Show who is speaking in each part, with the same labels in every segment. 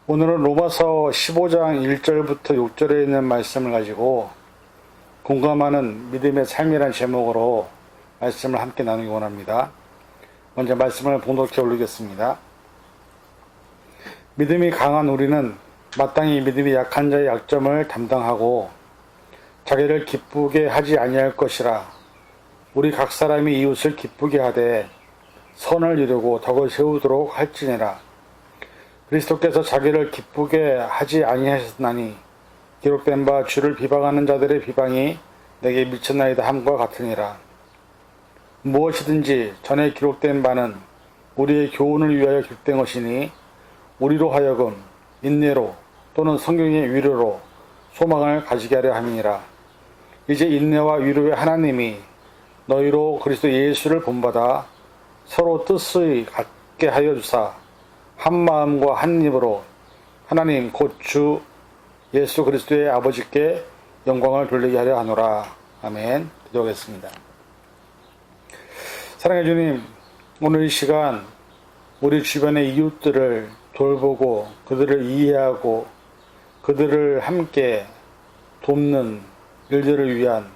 Speaker 1: 오늘은 로마서 15장 1절부터 6절에 있는 말씀을 가지고 공감하는 믿음의 삶이라는 제목으로 말씀을 함께 나누기 원합니다. 먼저 말씀을 봉독해 올리겠습니다. 믿음이 강한 우리는 마땅히 믿음이 약한 자의 약점을 담당하고 자기를 기쁘게 하지 아니할 것이라. 우리 각 사람이 이웃을 기쁘게 하되 선을 이루고 덕을 세우도록 할지니라. 그리스도께서 자기를 기쁘게 하지 아니하셨나니 기록된 바 주를 비방하는 자들의 비방이 내게 미쳤나이다 함과 같으니라. 무엇이든지 전에 기록된 바는 우리의 교훈을 위하여 기록된 것이니 우리로 하여금 인내로 또는 성경의 위로로 소망을 가지게 하려 함이니라. 이제 인내와 위로의 하나님이 너희로 그리스도 예수를 본받아 서로 뜻의 같게 하여 주사 한 마음과 한 입으로 하나님 곧 주 예수 그리스도의 아버지께 영광을 돌리게 하려 하노라. 아멘. 기도하겠습니다. 사랑해 주님, 오늘 이 시간 우리 주변의 이웃들을 돌보고 그들을 이해하고 그들을 함께 돕는 일들을 위한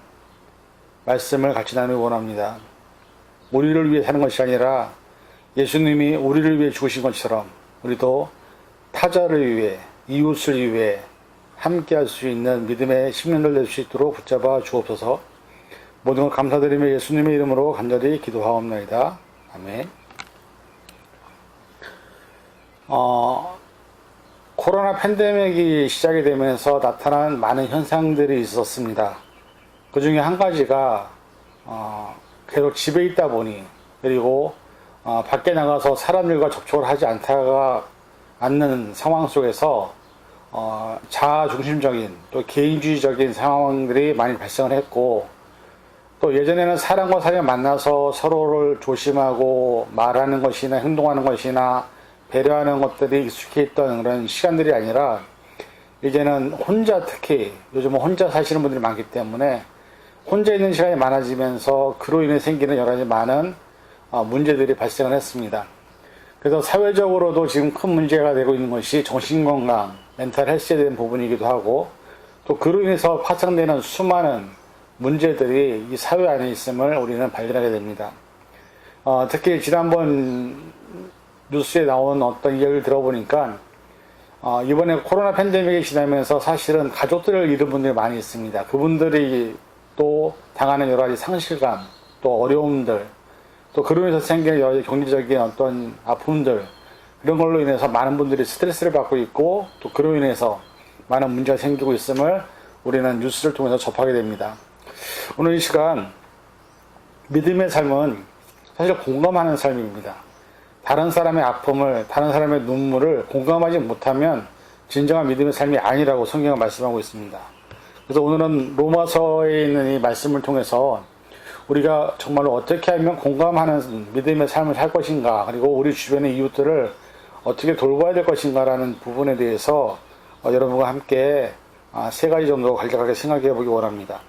Speaker 1: 말씀을 같이 나누기 원합니다. 우리를 위해 사는 것이 아니라 예수님이 우리를 위해 죽으신 것처럼 우리도 타자를 위해, 이웃을 위해 함께 할 수 있는 믿음의 심령을 낼 수 있도록 붙잡아 주옵소서. 모든 걸 감사드리며 예수님의 이름으로 간절히 기도하옵나이다. 아멘. 코로나 팬데믹이 시작이 되면서 나타난 많은 현상들이 있었습니다. 그 중에 한 가지가 계속 집에 있다 보니, 그리고 밖에 나가서 사람들과 접촉을 하지 않는 상황 속에서 자아 중심적인 또 개인주의적인 상황들이 많이 발생을 했고, 또 예전에는 사람과 사람이 만나서 서로를 조심하고 말하는 것이나 행동하는 것이나 배려하는 것들이 익숙해 있던 그런 시간들이 아니라 이제는 혼자, 특히 요즘은 혼자 사시는 분들이 많기 때문에 혼자 있는 시간이 많아지면서 그로 인해 생기는 여러 가지 많은 문제들이 발생을 했습니다. 그래서 사회적으로도 지금 큰 문제가 되고 있는 것이 정신건강, 멘탈 헬스에 대한 부분이기도 하고, 또 그로 인해서 파생되는 수많은 문제들이 이 사회 안에 있음을 우리는 발견하게 됩니다. 특히 지난번 뉴스에 나온 어떤 이야기를 들어보니까 이번에 코로나 팬데믹이 지나면서 사실은 가족들을 잃은 분들이 많이 있습니다. 그분들이 또 당하는 여러 가지 상실감, 또 어려움들, 또 그로 인해서 생기는 여러 가지 경제적인 어떤 아픔들, 이런 걸로 인해서 많은 분들이 스트레스를 받고 있고, 또 그로 인해서 많은 문제가 생기고 있음을 우리는 뉴스를 통해서 접하게 됩니다. 오늘 이 시간 믿음의 삶은 사실 공감하는 삶입니다. 다른 사람의 아픔을, 다른 사람의 눈물을 공감하지 못하면 진정한 믿음의 삶이 아니라고 성경은 말씀하고 있습니다. 그래서 오늘은 로마서에 있는 이 말씀을 통해서 우리가 정말로 어떻게 하면 공감하는 믿음의 삶을 살 것인가, 그리고 우리 주변의 이웃들을 어떻게 돌봐야 될 것인가라는 부분에 대해서 여러분과 함께 세 가지 정도 간략하게 생각해 보기 원합니다.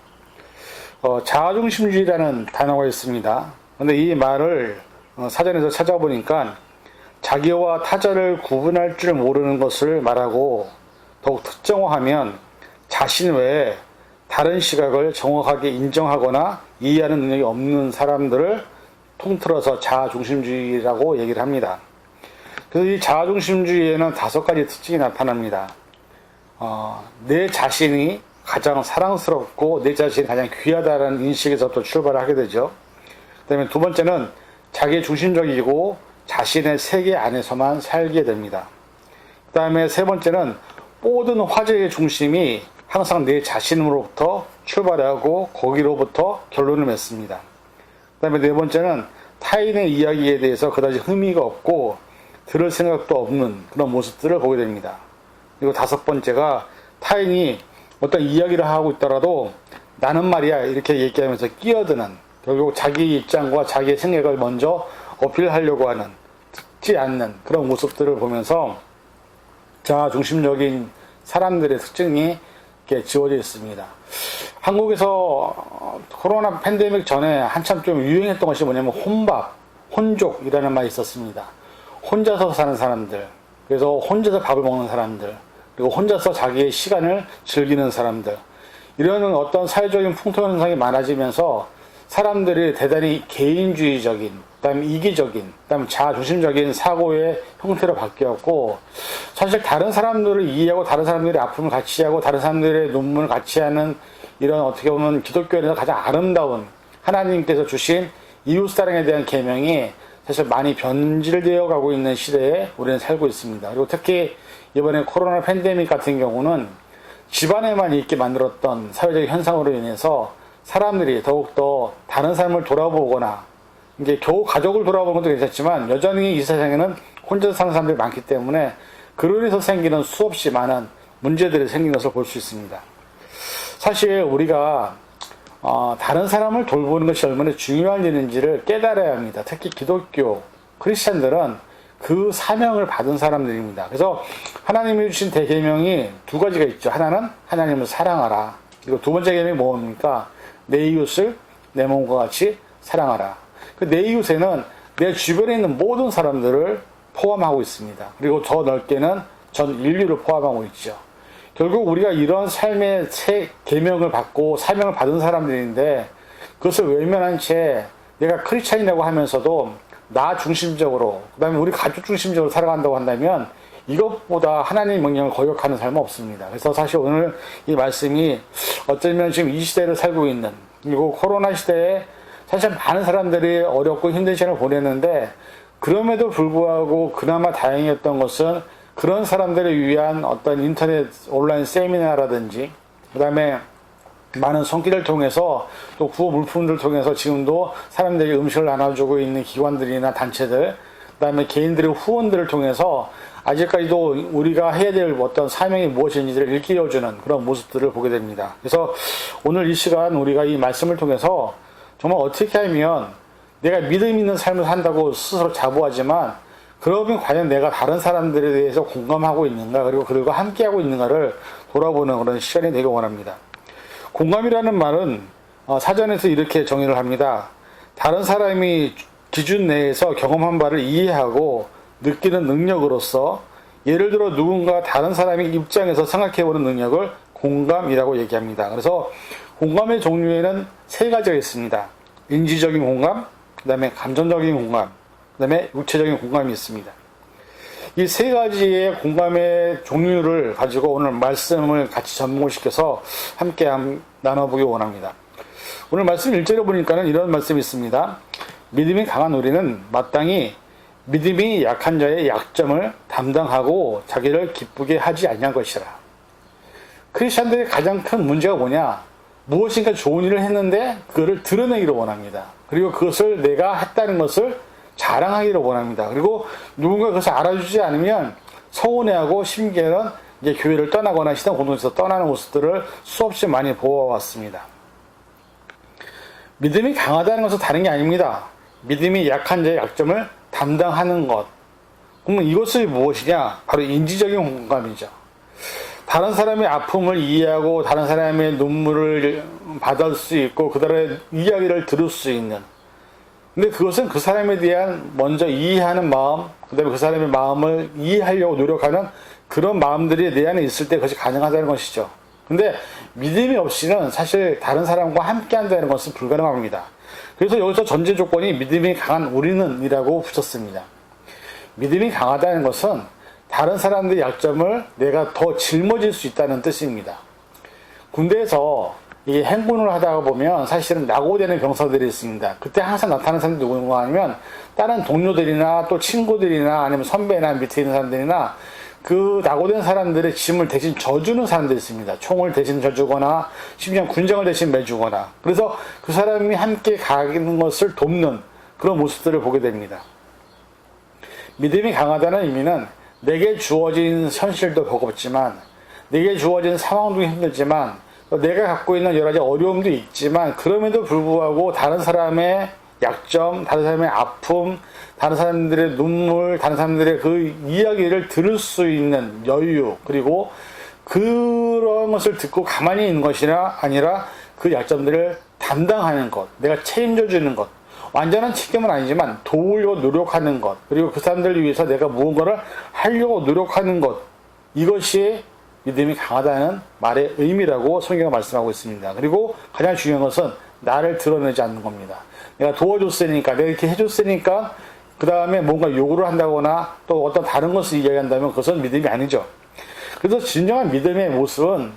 Speaker 1: 자아중심주의라는 단어가 있습니다. 그런데 이 말을 사전에서 찾아보니까 자기와 타자를 구분할 줄 모르는 것을 말하고, 더욱 특정화하면 자신 외에 다른 시각을 정확하게 인정하거나 이해하는 능력이 없는 사람들을 통틀어서 자아중심주의라고 얘기를 합니다. 그래서 이 자아중심주의에는 5가지 특징이 나타납니다. 내 자신이 가장 사랑스럽고 내 자신이 가장 귀하다는 인식에서부터 출발을 하게 되죠. 그 다음에 두 번째는 자기 중심적이고 자신의 세계 안에서만 살게 됩니다. 그 다음에 세 번째는 모든 화제의 중심이 항상 내 자신으로부터 출발하고 거기로부터 결론을 맺습니다. 그 다음에 네 번째는 타인의 이야기에 대해서 그다지 흥미가 없고 들을 생각도 없는 그런 모습들을 보게 됩니다. 그리고 5번째가 타인이 어떤 이야기를 하고 있더라도 나는 말이야 이렇게 얘기하면서 끼어드는, 결국 자기 입장과 자기의 생각을 먼저 어필하려고 하는, 듣지 않는 그런 모습들을 보면서 자아중심적인 사람들의 특징이 이렇게 지워져 있습니다. 한국에서 코로나 팬데믹 전에 한참 좀 유행했던 것이 뭐냐면 혼밥, 혼족이라는 말이 있었습니다. 혼자서 사는 사람들, 그래서 혼자서 밥을 먹는 사람들, 그리고 혼자서 자기의 시간을 즐기는 사람들, 이런 어떤 사회적인 풍토 현상이 많아지면서 사람들이 대단히 개인주의적인, 그다음에 이기적인, 그다음에 자아중심적인 사고의 형태로 바뀌었고, 사실 다른 사람들을 이해하고 다른 사람들의 아픔을 같이 하고 다른 사람들의 눈물을 같이 하는 이런 어떻게 보면 기독교에서 가장 아름다운 하나님께서 주신 이웃사랑에 대한 계명이 사실 많이 변질되어 가고 있는 시대에 우리는 살고 있습니다. 그리고 특히 이번에 코로나 팬데믹 같은 경우는 집안에만 있게 만들었던 사회적 현상으로 인해서 사람들이 더욱더 다른 삶을 돌아보거나 이제 겨우 가족을 돌아보는 것도 괜찮지만 여전히 이 세상에는 혼자 사는 사람들이 많기 때문에 그로 인해서 생기는 수없이 많은 문제들이 생긴 것을 볼 수 있습니다. 사실 우리가 다른 사람을 돌보는 것이 얼마나 중요한 일인지를 깨달아야 합니다. 특히 기독교 크리스찬들은 그 사명을 받은 사람들입니다. 그래서 하나님이 주신 대계명이 두 가지가 있죠. 하나는 하나님을 사랑하라. 그리고 두 번째 계명이 뭡니까? 내 이웃을 내 몸과 같이 사랑하라. 그 내 이웃에는 내 주변에 있는 모든 사람들을 포함하고 있습니다. 그리고 더 넓게는 전 인류를 포함하고 있죠. 결국 우리가 이런 삶의 새 계명을 받고 사명을 받은 사람들인데 그것을 외면한 채 내가 크리스찬이라고 하면서도 나 중심적으로, 그 다음에 우리 가족 중심적으로 살아간다고 한다면 이것보다 하나님의 명령을 거역하는 삶은 없습니다. 그래서 사실 오늘 이 말씀이 어쩌면 지금 이 시대를 살고 있는, 그리고 코로나 시대에 사실 많은 사람들이 어렵고 힘든 시간을 보냈는데 그럼에도 불구하고 그나마 다행이었던 것은 그런 사람들을 위한 어떤 인터넷 온라인 세미나라든지 그 다음에 많은 손길을 통해서 또 구호 물품들을 통해서 지금도 사람들이 음식을 나눠주고 있는 기관들이나 단체들, 그 다음에 개인들의 후원들을 통해서 아직까지도 우리가 해야 될 어떤 사명이 무엇인지를 일깨워주는 그런 모습들을 보게 됩니다. 그래서 오늘 이 시간 우리가 이 말씀을 통해서 정말 어떻게 하면 내가 믿음 있는 삶을 산다고 스스로 자부하지만 그러면 과연 내가 다른 사람들에 대해서 공감하고 있는가, 그리고 그들과 함께하고 있는가를 돌아보는 그런 시간이 되길 원합니다. 공감이라는 말은 사전에서 이렇게 정의를 합니다. 다른 사람이 기준 내에서 경험한 바를 이해하고 느끼는 능력으로서, 예를 들어 누군가 다른 사람의 입장에서 생각해보는 능력을 공감이라고 얘기합니다. 그래서 공감의 종류에는 세 가지가 있습니다. 인지적인 공감, 그 다음에 감정적인 공감, 그 다음에 육체적인 공감이 있습니다. 이 세 가지의 공감의 종류를 가지고 오늘 말씀을 같이 접목시켜서 함께 나눠보기 원합니다. 오늘 말씀 1절에 보니까는 이런 말씀이 있습니다. 믿음이 강한 우리는 마땅히 믿음이 약한 자의 약점을 담당하고 자기를 기쁘게 하지 아니한 것이라. 크리스천들의 가장 큰 문제가 뭐냐? 무엇인가 좋은 일을 했는데 그거를 드러내기를 원합니다. 그리고 그것을 내가 했다는 것을 자랑하기를 원합니다. 그리고 누군가 그것을 알아주지 않으면 서운해하고 심지어는 이제 교회를 떠나거나 시당 공동체에서 떠나는 모습들을 수없이 많이 보아왔습니다. 믿음이 강하다는 것은 다른 게 아닙니다. 믿음이 약한 자의 약점을 담당하는 것. 그러면 이것이 무엇이냐? 바로 인지적인 공감이죠. 다른 사람의 아픔을 이해하고 다른 사람의 눈물을 받을 수 있고 그들의 이야기를 들을 수 있는, 근데 그것은 그 사람에 대한 먼저 이해하는 마음, 그 다음에 그 사람의 마음을 이해하려고 노력하는 그런 마음들이 내 안에 있을 때 그것이 가능하다는 것이죠. 근데 믿음이 없이는 사실 다른 사람과 함께 한다는 것은 불가능합니다. 그래서 여기서 전제 조건이 믿음이 강한 우리는 이라고 붙였습니다. 믿음이 강하다는 것은 다른 사람들의 약점을 내가 더 짊어질 수 있다는 뜻입니다. 군대에서 이 행군을 하다가 보면 사실은 낙오되는 병사들이 있습니다. 그때 항상 나타나는 사람들이 누군가 하면 다른 동료들이나 또 친구들이나 아니면 선배나 밑에 있는 사람들이나 그 낙오된 사람들의 짐을 대신 져주는 사람들이 있습니다. 총을 대신 져주거나 심지어 군정을 대신 매주거나, 그래서 그 사람이 함께 가는 것을 돕는 그런 모습들을 보게 됩니다. 믿음이 강하다는 의미는 내게 주어진 현실도 버겁지만, 내게 주어진 상황도 힘들지만, 내가 갖고 있는 여러 가지 어려움도 있지만 그럼에도 불구하고 다른 사람의 약점, 다른 사람의 아픔, 다른 사람들의 눈물, 다른 사람들의 그 이야기를 들을 수 있는 여유, 그리고 그런 것을 듣고 가만히 있는 것이 아니라 그 약점들을 담당하는 것, 내가 책임져 주는 것, 완전한 책임은 아니지만 도우려고 노력하는 것, 그리고 그 사람들을 위해서 내가 무언가를 하려고 노력하는 것, 이것이 믿음이 강하다는 말의 의미라고 성경은 말씀하고 있습니다. 그리고 가장 중요한 것은 나를 드러내지 않는 겁니다. 내가 도와줬으니까, 내가 이렇게 해줬으니까 그 다음에 뭔가 요구를 한다거나 또 어떤 다른 것을 이야기한다면 그것은 믿음이 아니죠. 그래서 진정한 믿음의 모습은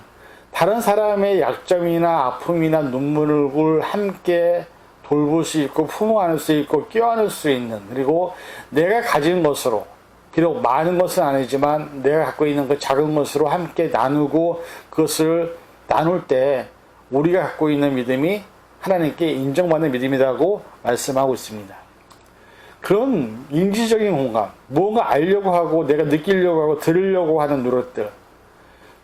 Speaker 1: 다른 사람의 약점이나 아픔이나 눈물을 함께 돌볼 수 있고 품어 안을 수 있고 껴안을 수 있는, 그리고 내가 가진 것으로, 비록 많은 것은 아니지만 내가 갖고 있는 그 작은 것으로 함께 나누고 그것을 나눌 때 우리가 갖고 있는 믿음이 하나님께 인정받는 믿음이라고 말씀하고 있습니다. 그런 인지적인 공감, 무언가 알려고 하고 내가 느끼려고 하고 들으려고 하는 노력들,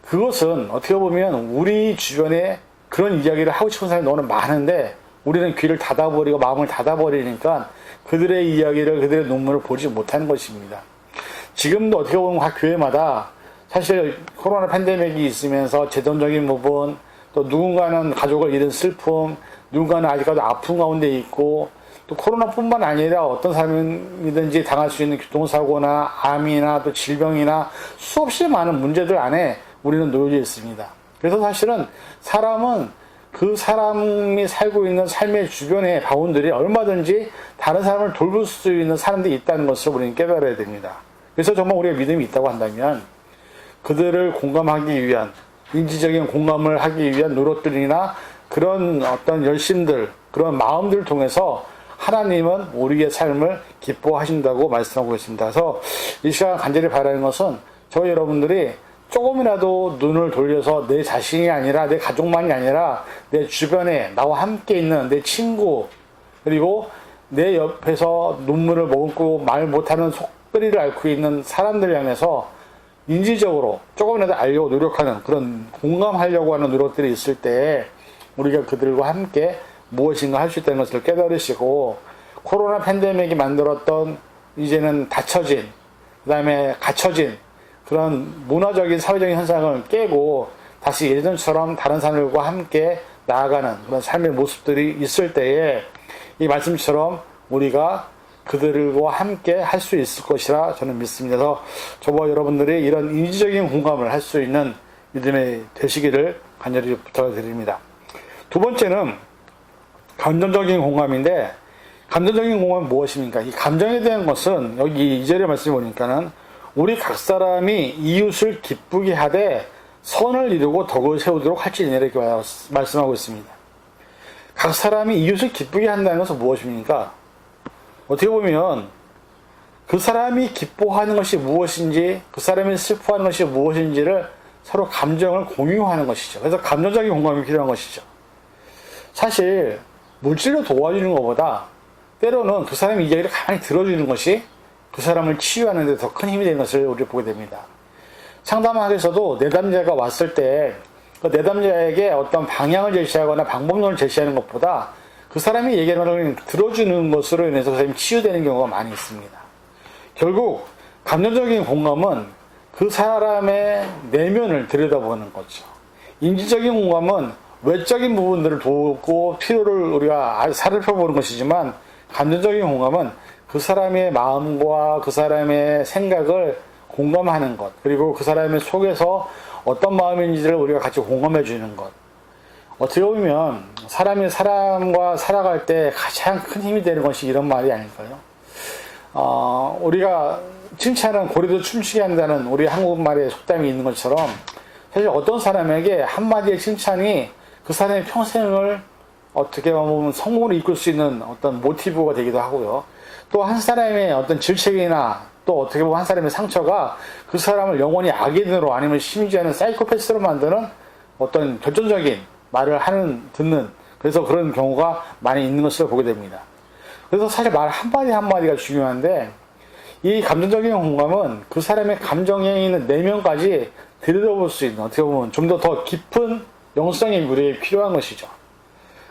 Speaker 1: 그것은 어떻게 보면 우리 주변에 그런 이야기를 하고 싶은 사람이 너무 많은데 우리는 귀를 닫아버리고 마음을 닫아버리니까 그들의 이야기를, 그들의 눈물을 보지 못하는 것입니다. 지금도 어떻게 보면 각 교회마다 사실 코로나 팬데믹이 있으면서 재정적인 부분, 또 누군가는 가족을 잃은 슬픔, 누군가는 아직까지 아픈 가운데 있고, 또 코로나뿐만 아니라 어떤 사람이든지 당할 수 있는 교통사고나 암이나 또 질병이나 수없이 많은 문제들 안에 우리는 놓여져 있습니다. 그래서 사실은 사람은 그 사람이 살고 있는 삶의 주변의 바운들이 얼마든지 다른 사람을 돌볼 수 있는 사람들이 있다는 것을 우리는 깨달아야 됩니다. 그래서 정말 우리가 믿음이 있다고 한다면 그들을 공감하기 위한, 인지적인 공감을 하기 위한 노력들이나 그런 어떤 열심들, 그런 마음들을 통해서 하나님은 우리의 삶을 기뻐하신다고 말씀하고 있습니다. 그래서 이 시간 간절히 바라는 것은 저희 여러분들이 조금이라도 눈을 돌려서 내 자신이 아니라, 내 가족만이 아니라 내 주변에 나와 함께 있는 내 친구, 그리고 내 옆에서 눈물을 머금고 말 못하는 속별이를 앓고 있는 사람들 향해서 인지적으로 조금이라도 알려고 노력하는, 그런 공감하려고 하는 노력들이 있을 때 우리가 그들과 함께 무엇인가 할 수 있다는 것을 깨달으시고, 코로나 팬데믹이 만들었던 이제는 닫혀진, 그 다음에 갇혀진 그런 문화적인 사회적인 현상을 깨고 다시 예전처럼 다른 사람들과 함께 나아가는 그런 삶의 모습들이 있을 때에 이 말씀처럼 우리가 그들과 함께 할 수 있을 것이라 저는 믿습니다. 그래서 저와 여러분들이 이런 인지적인 공감을 할 수 있는 믿음이 되시기를 간절히 부탁을 드립니다. 두 번째는 감정적인 공감인데, 감정적인 공감은 무엇입니까? 이 감정에 대한 것은 여기 2절의 말씀을 보니까는 우리 각 사람이 이웃을 기쁘게 하되 선을 이루고 덕을 세우도록 할지니라 이렇게 말씀하고 있습니다. 각 사람이 이웃을 기쁘게 한다는 것은 무엇입니까? 어떻게 보면 그 사람이 기뻐하는 것이 무엇인지, 그 사람이 슬퍼하는 것이 무엇인지를 서로 감정을 공유하는 것이죠. 그래서 감정적인 공감이 필요한 것이죠. 사실 물질로 도와주는 것보다 때로는 그 사람의 이야기를 가만히 들어주는 것이 그 사람을 치유하는 데 더 큰 힘이 되는 것을 우리가 보게 됩니다. 상담학에서도 내담자가 왔을 때 그 내담자에게 어떤 방향을 제시하거나 방법론을 제시하는 것보다 그 사람이 얘기하는 걸 들어주는 것으로 인해서 그 사람이 치유되는 경우가 많이 있습니다. 결국 감정적인 공감은 그 사람의 내면을 들여다보는 거죠. 인지적인 공감은 외적인 부분들을 돕고 필요를 우리가 살펴보는 것이지만, 감정적인 공감은 그 사람의 마음과 그 사람의 생각을 공감하는 것, 그리고 그 사람의 속에서 어떤 마음인지를 우리가 같이 공감해 주는 것. 어떻게 보면 사람이 사람과 살아갈 때 가장 큰 힘이 되는 것이 이런 말이 아닐까요? 우리가 칭찬은 고래도 춤추게 한다는 우리 한국말의 속담이 있는 것처럼, 사실 어떤 사람에게 한마디의 칭찬이 그 사람의 평생을 어떻게 보면 성공으로 이끌 수 있는 어떤 모티브가 되기도 하고요. 또 한 사람의 어떤 질책이나 또 어떻게 보면 한 사람의 상처가 그 사람을 영원히 악인으로, 아니면 심지어는 사이코패스로 만드는 어떤 결정적인 말을 듣는, 그래서 그런 경우가 많이 있는 것을 보게 됩니다. 그래서 사실 말 한마디 한마디가 중요한데, 이 감정적인 공감은 그 사람의 감정에 있는 내면까지 들여다볼 수 있는, 어떻게 보면 좀 더 깊은 영성의 우리에게 필요한 것이죠.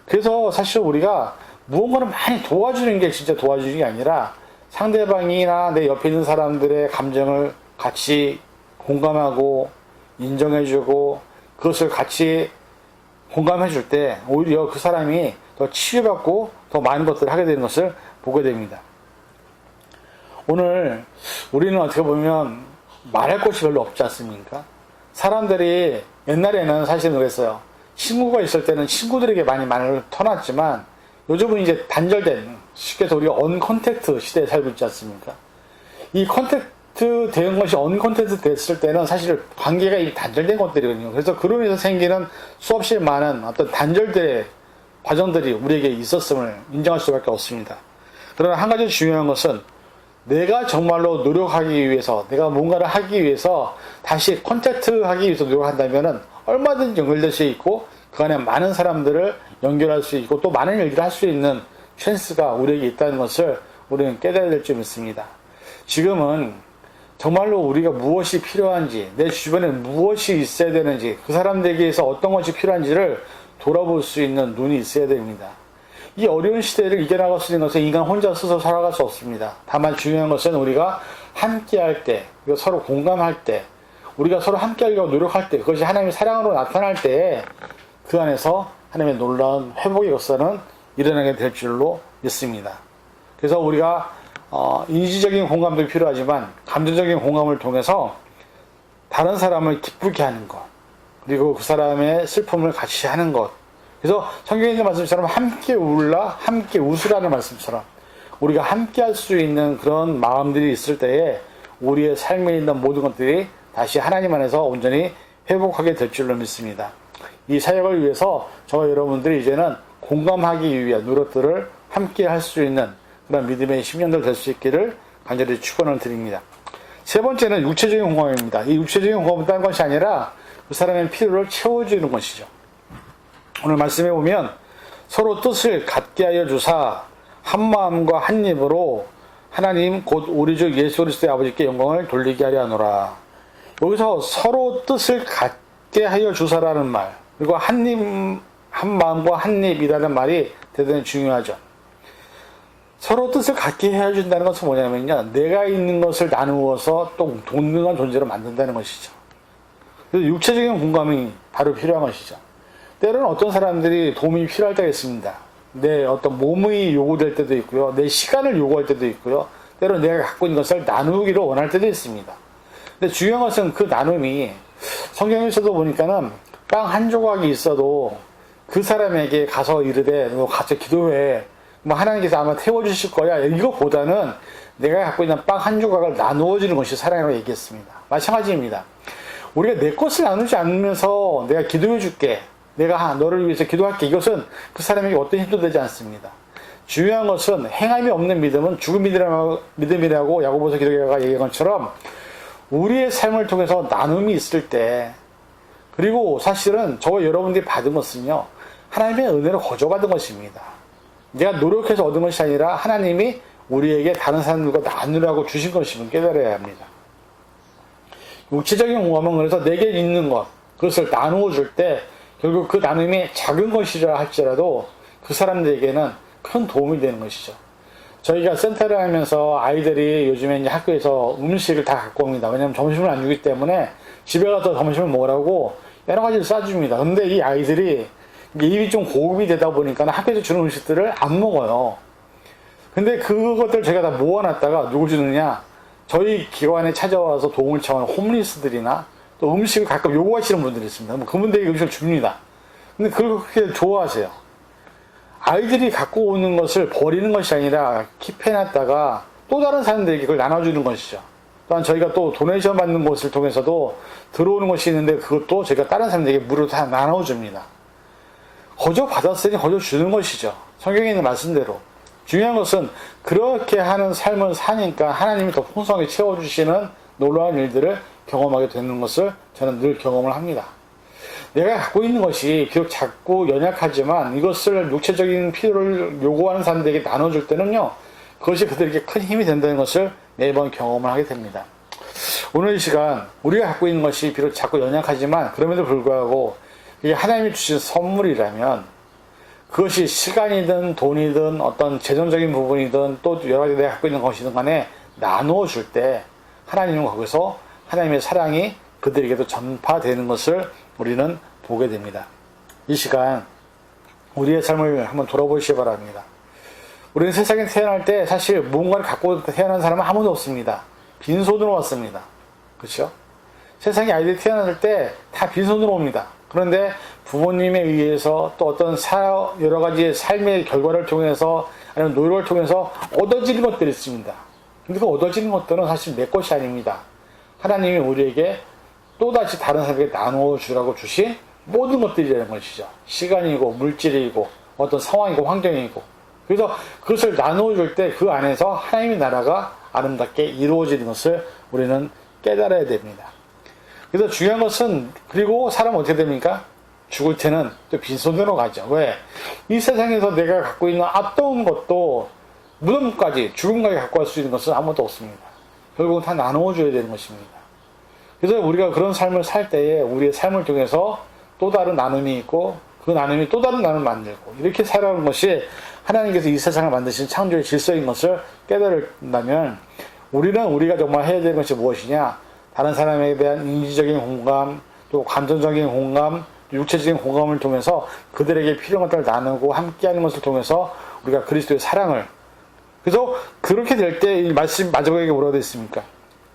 Speaker 1: 그래서 사실 우리가 무언가를 많이 도와주는 게 진짜 도와주는 게 아니라, 상대방이나 내 옆에 있는 사람들의 감정을 같이 공감하고 인정해주고 그것을 같이 공감해줄 때 오히려 그 사람이 더 치유받고 더 많은 것들을 하게 되는 것을 보게 됩니다. 오늘 우리는 어떻게 보면 말할 것이 별로 없지 않습니까? 사람들이 옛날에는 사실은 그랬어요. 친구가 있을 때는 친구들에게 많이 말을 터놨지만 요즘은 이제 단절된, 쉽게 해서 우리가 언컨택트 시대에 살고 있지 않습니까? 이 컨택트 된 것이 언컨택트 됐을 때는 사실 관계가 이미 단절된 것들이거든요. 그래서 그로 인해서 생기는 수없이 많은 어떤 단절된 과정들이 우리에게 있었음을 인정할 수밖에 없습니다. 그러나 한 가지 중요한 것은 내가 정말로 노력하기 위해서, 내가 뭔가를 하기 위해서 다시 컨택트 하기 위해서 노력한다면 얼마든지 연결될 수 있고 그 안에 많은 사람들을 연결할 수 있고 또 많은 일들을 할 수 있는 찬스가 우리에게 있다는 것을 우리는 깨달아야 될 줄 믿습니다. 지금은 정말로 우리가 무엇이 필요한지, 내 주변에 무엇이 있어야 되는지, 그 사람들에게서 어떤 것이 필요한지를 돌아볼 수 있는 눈이 있어야 됩니다. 이 어려운 시대를 이겨나갈 수 있는 것은 인간 혼자 스스로 살아갈 수 없습니다. 다만 중요한 것은 우리가 함께 할 때, 서로 공감할 때, 우리가 서로 함께 하려고 노력할 때, 그것이 하나님의 사랑으로 나타날 때 그 안에서 하나님의 놀라운 회복의 역사는 일어나게 될 줄로 믿습니다. 그래서 우리가 인지적인 공감도 필요하지만 감정적인 공감을 통해서 다른 사람을 기쁘게 하는 것, 그리고 그 사람의 슬픔을 같이 하는 것. 그래서 성경에 있는 말씀처럼 함께 울라 함께 웃으라는 말씀처럼 우리가 함께 할 수 있는 그런 마음들이 있을 때에 우리의 삶에 있는 모든 것들이 다시 하나님 안에서 온전히 회복하게 될 줄로 믿습니다. 이 사역을 위해서 저와 여러분들이 이제는 공감하기 위한 노력들을 함께 할 수 있는 그런 믿음의 10년들 될 수 있기를 간절히 축원을 드립니다. 세 번째는 육체적인 공감입니다. 이 육체적인 공감은 다른 것이 아니라 그 사람의 필요를 채워주는 것이죠. 오늘 말씀에 보면 서로 뜻을 같게 하여 주사 한 마음과 한 입으로 하나님 곧 우리 주 예수 그리스도의 아버지께 영광을 돌리게 하려 하노라. 여기서 서로 뜻을 같게 하여 주사라는 말, 그리고 한 마음과 한 입이라는 말이 대단히 중요하죠. 서로 뜻을 같게 해준다는 것은 뭐냐면요, 내가 있는 것을 나누어서 또 동등한 존재로 만든다는 것이죠. 그래서 육체적인 공감이 바로 필요한 것이죠. 때로는 어떤 사람들이 도움이 필요할 때가 있습니다. 내 어떤 몸이 요구될 때도 있고요, 내 시간을 요구할 때도 있고요, 때로는 내가 갖고 있는 것을 나누기를 원할 때도 있습니다. 근데 중요한 것은 그 나눔이 성경에서도 보니까는 빵 한 조각이 있어도 그 사람에게 가서 이르되 너 가서 기도해, 뭐 하나님께서 아마 태워주실 거야, 이거보다는 내가 갖고 있는 빵 한 조각을 나누어 주는 것이 사랑이라고 얘기했습니다. 마찬가지입니다. 우리가 내 것을 나누지 않으면서 내가 기도해 줄게, 내가 너를 위해서 기도할게, 이것은 그 사람에게 어떤 힘도 되지 않습니다. 중요한 것은 행함이 없는 믿음은 죽은 믿음이라고 야고보서 기도자가 얘기한 것처럼 우리의 삶을 통해서 나눔이 있을 때, 그리고 사실은 저와 여러분들이 받은 것은요, 하나님의 은혜로 거저받은 것입니다. 내가 노력해서 얻은 것이 아니라 하나님이 우리에게 다른 사람들과 나누라고 주신 것임을 깨달아야 합니다. 육체적인 공감은 그래서 내게 있는 것, 그것을 나누어 줄 때 결국 그 나눔이 작은 것이라 할지라도 그 사람들에게는 큰 도움이 되는 것이죠. 저희가 센터를 하면서 아이들이 요즘에 이제 학교에서 음식을 다 갖고 옵니다. 왜냐하면 점심을 안 주기 때문에 집에 가서 점심을 먹으라고 여러 가지를 싸줍니다. 근데 이 아이들이 입이 좀 고급이 되다 보니까 학교에서 주는 음식들을 안 먹어요. 근데 그것들 제가 다 모아놨다가 누구 주느냐? 저희 기관에 찾아와서 도움을 청하는 홈리스들이나 또 음식을 가끔 요구하시는 분들이 있습니다. 그분들에게 음식을 줍니다. 근데 그걸 그렇게 좋아하세요. 아이들이 갖고 오는 것을 버리는 것이 아니라 킵해놨다가 또 다른 사람들에게 그걸 나눠주는 것이죠. 또한 저희가 또 도네이션 받는 곳을 통해서도 들어오는 것이 있는데 그것도 저희가 다른 사람들에게 무료로 다 나눠줍니다. 거저 받았으니 거저 주는 것이죠. 성경에 있는 말씀대로. 중요한 것은 그렇게 하는 삶을 사니까 하나님이 더 풍성하게 채워주시는 놀라운 일들을 경험하게 되는 것을 저는 늘 경험을 합니다. 내가 갖고 있는 것이 비록 작고 연약하지만 이것을 육체적인 필요를 요구하는 사람들에게 나눠줄 때는요, 그것이 그들에게 큰 힘이 된다는 것을 매번 경험을 하게 됩니다. 오늘 이 시간 우리가 갖고 있는 것이 비록 작고 연약하지만 그럼에도 불구하고 이게 하나님이 주신 선물이라면 그것이 시간이든 돈이든 어떤 재정적인 부분이든 또 여러 가지 내가 갖고 있는 것이든 간에 나누어 줄 때 하나님은 거기서 하나님의 사랑이 그들에게도 전파되는 것을 우리는 보게 됩니다. 이 시간 우리의 삶을 한번 돌아보시기 바랍니다. 우리는 세상에 태어날 때 사실 무언가를 갖고 태어난 사람은 아무도 없습니다. 빈손으로 왔습니다. 그렇죠? 세상에 아이들이 태어날 때 다 빈손으로 옵니다. 그런데 부모님에 의해서 또 어떤 여러 가지 삶의 결과를 통해서 아니면 노력을 통해서 얻어지는 것들이 있습니다. 근데 그 얻어지는 것들은 사실 내 것이 아닙니다. 하나님이 우리에게 또다시 다른 사람에게 나누어 주라고 주신 모든 것들이라는 것이죠. 시간이고 물질이고 어떤 상황이고 환경이고. 그래서 그것을 나누어 줄 때 그 안에서 하나님의 나라가 아름답게 이루어지는 것을 우리는 깨달아야 됩니다. 그래서 중요한 것은, 그리고 사람은 어떻게 됩니까? 죽을 때는 또 빈손으로 가죠. 왜? 이 세상에서 내가 갖고 있는 어떤 것도 무덤까지, 죽음까지 갖고 갈 수 있는 것은 아무것도 없습니다. 결국은 다 나누어 줘야 되는 것입니다. 그래서 우리가 그런 삶을 살 때에 우리의 삶을 통해서 또 다른 나눔이 있고, 그 나눔이 또 다른 나눔을 만들고, 이렇게 살아가는 것이 하나님께서 이 세상을 만드신 창조의 질서인 것을 깨달는다면, 우리가 정말 해야 되는 것이 무엇이냐? 다른 사람에 대한 인지적인 공감, 또 감정적인 공감, 육체적인 공감을 통해서 그들에게 필요한 것들을 나누고 함께하는 것을 통해서 우리가 그리스도의 사랑을, 그래서 그렇게 될 때 이 말씀 마지막에 뭐라고 되어 있습니까?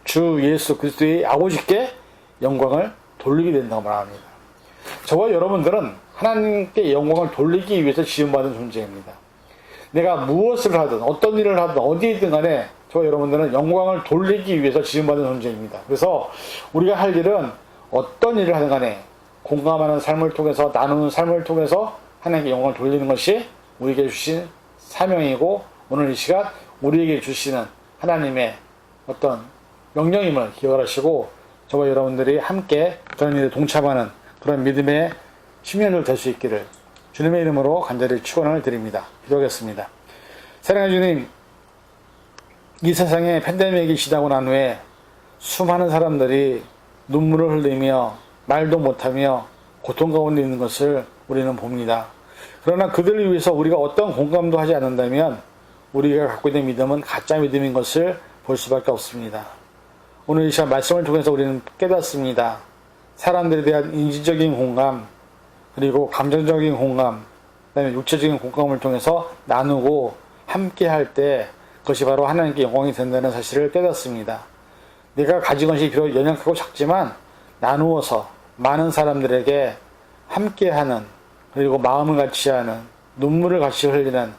Speaker 1: 주 예수 그리스도의 아버지께 영광을 돌리게 된다고 말합니다. 저와 여러분들은 하나님께 영광을 돌리기 위해서 지음받은 존재입니다. 내가 무엇을 하든 어떤 일을 하든 어디에든 간에 저와 여러분들은 영광을 돌리기 위해서 지음받은 존재입니다. 그래서 우리가 할 일은 어떤 일을 하든 간에 공감하는 삶을 통해서, 나누는 삶을 통해서 하나님께 영광을 돌리는 것이 우리에게 주신 사명이고, 오늘 이 시간 우리에게 주시는 하나님의 어떤 명령임을 기억하시고, 저와 여러분들이 함께 그런 일에 동참하는 그런 믿음의 신년들 될 수 있기를 주님의 이름으로 간절히 축원을 드립니다. 기도하겠습니다. 사랑하는 주님, 이 세상에 팬데믹이 지나고 난 후에 수많은 사람들이 눈물을 흘리며 말도 못하며 고통 가운데 있는 것을 우리는 봅니다. 그러나 그들을 위해서 우리가 어떤 공감도 하지 않는다면 우리가 갖고 있는 믿음은 가짜 믿음인 것을 볼 수밖에 없습니다. 오늘 이 시간 말씀을 통해서 우리는 깨닫습니다. 사람들에 대한 인지적인 공감, 그리고 감정적인 공감, 그다음에 육체적인 공감을 통해서 나누고 함께 할 때 그것이 바로 하나님께 영광이 된다는 사실을 깨닫습니다. 내가 가진 것이 비록 연약하고 작지만 나누어서 많은 사람들에게 함께하는, 그리고 마음을 같이 하는, 눈물을 같이 흘리는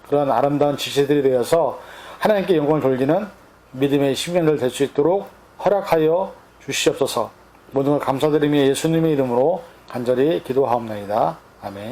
Speaker 1: 그런 아름다운 지체들이 되어서 하나님께 영광을 돌리는 믿음의 심령들 될 수 있도록 허락하여 주시옵소서. 모든 걸 감사드리며 예수님의 이름으로 간절히 기도하옵나이다. 아멘.